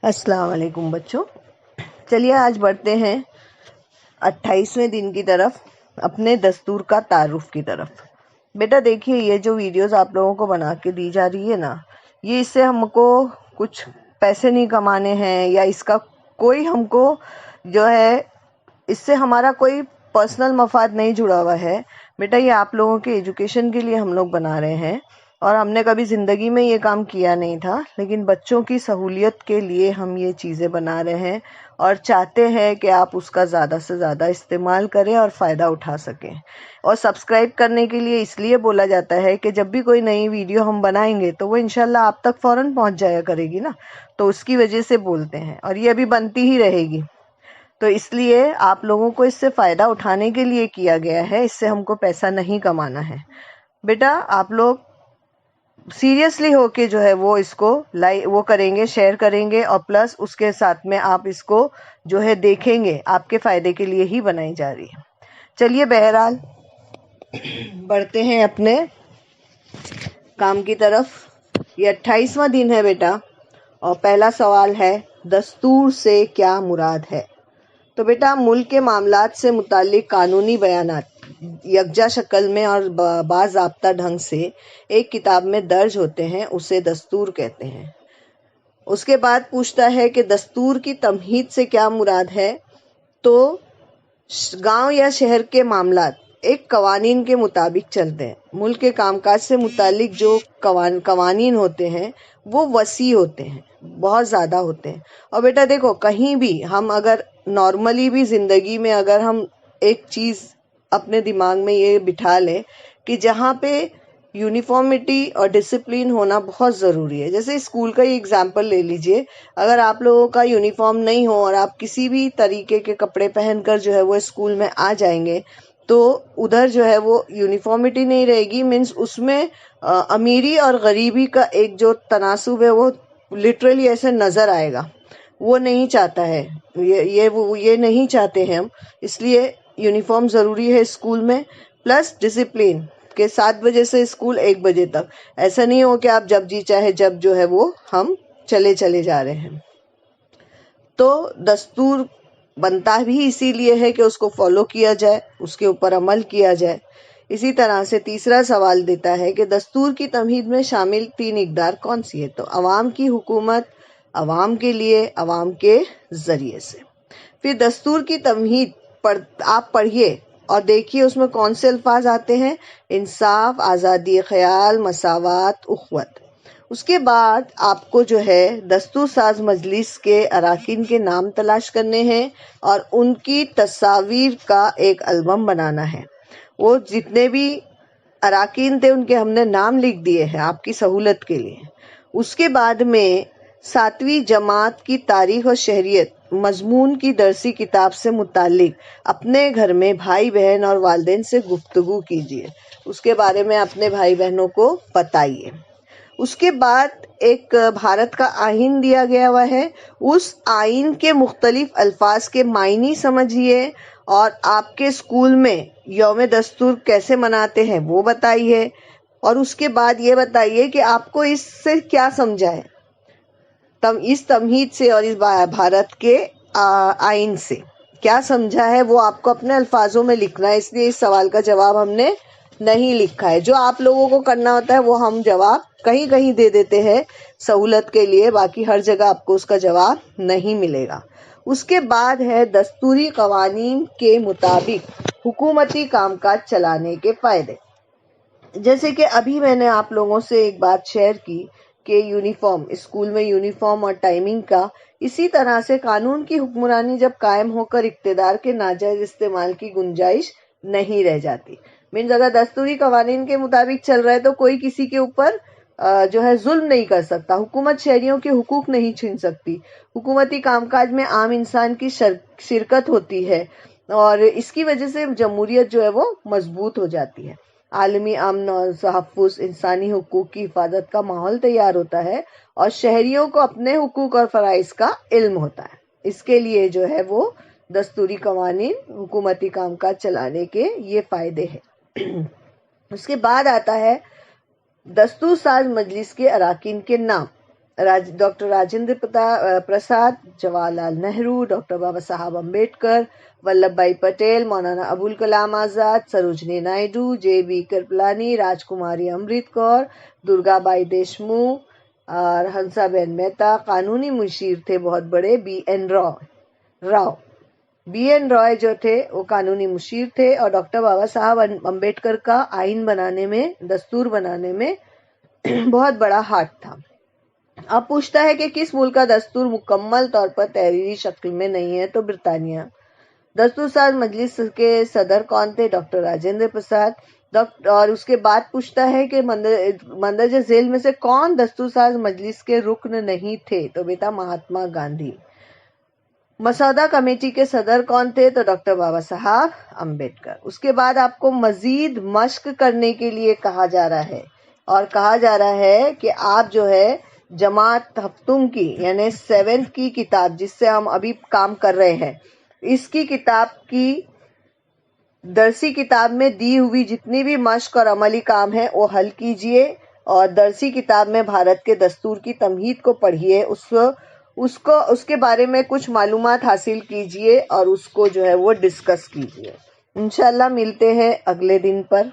अस्सलाम वालेकुम बच्चों। चलिए आज बढ़ते हैं 28वें दिन की तरफ, अपने दस्तूर का तारुफ की तरफ। बेटा देखिए, ये जो वीडियोस आप लोगों को बना के दी जा रही है ना, ये इससे हमको कुछ पैसे नहीं कमाने हैं या इसका कोई हमको जो है इससे हमारा कोई पर्सनल मफाद नहीं जुड़ा हुआ है। बेटा ये आप लोगों के एजुकेशन के लिए हम लोग बना रहे हैं और हमने कभी ज़िंदगी में ये काम किया नहीं था, लेकिन बच्चों की सहूलियत के लिए हम ये चीज़ें बना रहे हैं और चाहते हैं कि आप उसका ज़्यादा से ज़्यादा इस्तेमाल करें और फ़ायदा उठा सकें। और सब्सक्राइब करने के लिए इसलिए बोला जाता है कि जब भी कोई नई वीडियो हम बनाएंगे तो वो इंशाल्लाह आप तक फ़ौरन पहुंच जाया करेगी ना, तो उसकी वजह से बोलते हैं। और ये अभी बनती ही रहेगी, तो इसलिए आप लोगों को इससे फ़ायदा उठाने के लिए किया गया है, इससे हमको पैसा नहीं कमाना है। बेटा आप लोग सीरियसली होके जो है वो इसको वो करेंगे, शेयर करेंगे और प्लस उसके साथ में आप इसको जो है देखेंगे, आपके फ़ायदे के लिए ही बनाई जा रही है। चलिए बहरहाल बढ़ते हैं अपने काम की तरफ। ये 28वां दिन है बेटा और पहला सवाल है, दस्तूर से क्या मुराद है। तो बेटा मुल्क के मामलात से मुताल्लिक कानूनी बयानात यकजा शक्ल में और बाज़ाब्ता ढंग से एक किताब में दर्ज होते हैं, उसे दस्तूर कहते हैं। उसके बाद पूछता है कि दस्तूर की तमहीद से क्या मुराद है। तो गांव या शहर के मामलात एक कवानीन के मुताबिक चलते हैं। मुल्क के कामकाज से मुताल्लिक जो कवानीन होते हैं वो वसी होते हैं, बहुत ज़्यादा होते हैं। और बेटा देखो, कहीं भी हम अगर नॉर्मली भी ज़िंदगी में अगर हम एक चीज़ अपने दिमाग में ये बिठा लें कि जहाँ पे यूनिफॉर्मिटी और डिसिप्लिन होना बहुत ज़रूरी है। जैसे स्कूल का ही एग्जाम्पल ले लीजिए, अगर आप लोगों का यूनिफॉर्म नहीं हो और आप किसी भी तरीके के कपड़े पहनकर जो है वो स्कूल में आ जाएंगे तो उधर जो है वो यूनिफॉर्मिटी नहीं रहेगी, मीन्स उसमें अमीरी और गरीबी का एक जो तनासुब है वो लिटरली ऐसे नज़र आएगा। वो नहीं चाहता है, ये नहीं चाहते हैं हम। इसलिए यूनिफॉर्म ज़रूरी है स्कूल में, प्लस डिसिप्लिन के 7 बजे से स्कूल 1 बजे तक। ऐसा नहीं हो कि आप जब जी चाहे जब जो है वो हम चले जा रहे हैं। तो दस्तूर बनता भी इसीलिए है कि उसको फॉलो किया जाए, उसके ऊपर अमल किया जाए। इसी तरह से तीसरा सवाल देता है कि दस्तूर की तमहीद में शामिल 3 इक़दार कौन सी है। तो अवाम की हुकूमत, अवाम के लिए, अवाम के ज़रिए से। फिर दस्तूर की तमहीद आप पढ़िए और देखिए उसमें कौन से अल्फाज आते हैं। इंसाफ, आज़ादी ख्याल, मसावत, उख़्वत। उसके बाद आपको जो है दस्तूर साज मजलिस के अराकीन के नाम तलाश करने हैं और उनकी तस्वीर का एक एल्बम बनाना है। वो जितने भी अराकीन थे उनके हमने नाम लिख दिए हैं आपकी सहूलत के लिए। उसके बाद में 7वीं जमात की तारीख और शहरियत मजमून की दरसी किताब से मुतालिक अपने घर में भाई बहन और वालिदैन से गुफ्तगू कीजिए, उसके बारे में अपने भाई बहनों को बताइए। उसके बाद एक भारत का आइन दिया गया हुआ है, उस आइन के मुख्तलिफ अल्फाज के मायने समझिए और आपके स्कूल में यौम दस्तूर कैसे मनाते हैं वो बताइए। और उसके बाद ये बताइए कि आपको इससे क्या समझा है, इस तमहीद से और इस भारत के आइन से क्या समझा है वो आपको अपने अल्फाजों में लिखना है। इसलिए इस सवाल का जवाब हमने नहीं लिखा है। जो आप लोगों को करना होता है वो हम जवाब कहीं कहीं दे देते हैं सहूलत के लिए, बाकी हर जगह आपको उसका जवाब नहीं मिलेगा। उसके बाद है दस्तूरी कवानीन के मुताबिक हुकूमती कामकाज चलाने के फायदे। जैसे कि अभी मैंने आप लोगों से एक बात शेयर की कि यूनिफॉर्म, स्कूल में यूनिफॉर्म और टाइमिंग का, इसी तरह से कानून की हुक्मरानी जब कायम होकर इक्तदार के नाजायज इस्तेमाल की गुंजाइश नहीं रह जाती। मीन्स अगर दस्तूरी कवानीन के मुताबिक चल रहा है तो कोई किसी के ऊपर जो है जुल्म नहीं कर सकता, हुकूमत शहरियों के हुकूक नहीं छीन सकती, हुकूमती कामकाज में आम इंसान की शिरकत होती है और इसकी वजह से जमहूरियत जो है वो मजबूत हो जाती है। आलमी अमन और तहफ़्फ़ुज़, इंसानी हुकूक की हिफाजत का माहौल तैयार होता है और शहरियों को अपने हुकूक और फ़राइज़ का इल्म होता है। इसके लिए जो है वो दस्तूरी कवानीन हुकूमती कामकाज चलाने के ये फ़ायदे हैं। उसके बाद आता है दस्तूर साज मजलिस के अराकीन के नाम। डॉक्टर राजेंद्र प्रसाद, जवाहरलाल नेहरू, डॉक्टर बाबा साहब अम्बेडकर, वल्लभ भाई पटेल, मौलाना अबुल कलाम आजाद, सरोजनी नायडू, जे.बी. कृपलानी, राजकुमारी अमृत कौर, दुर्गाबाई देशमुख और हंसाबेन मेहता। कानूनी मुशीर थे बहुत बड़े बी.एन. रॉय जो थे वो कानूनी मुशीर थे, और डॉक्टर बाबा साहब अम्बेडकर का आइन बनाने में, दस्तूर बनाने में बहुत बड़ा हाथ था। अब पूछता है कि किस मुल्क का दस्तूर मुकम्मल तौर पर तहरीरी शक्ल में नहीं है, तो ब्रिटानिया। दस्तूर साज मजलिस के सदर कौन थे? डॉक्टर राजेंद्र प्रसाद। और उसके बाद पूछता है कि मंदरजा झेल में से कौन दस्तूर साज मजलिस के रुकन नहीं थे? तो बेटा महात्मा गांधी। मसौदा कमेटी के सदर कौन थे? तो डॉक्टर बाबा साहब अम्बेडकर। उसके बाद आपको मजीद मश्क करने के लिए कहा जा रहा है, और कहा जा रहा है कि आप जो है जमात हफ्तुम की यानी 7th की किताब, जिससे हम अभी काम कर रहे हैं, इसकी किताब की दरसी किताब में दी हुई जितनी भी मश्क और अमली काम है वो हल कीजिए, और दरसी किताब में भारत के दस्तूर की तमहीद को पढ़िए, उसके बारे में कुछ मालूमात हासिल कीजिए और उसको जो है वो डिस्कस कीजिए। इंशाल्लाह मिलते हैं अगले दिन पर।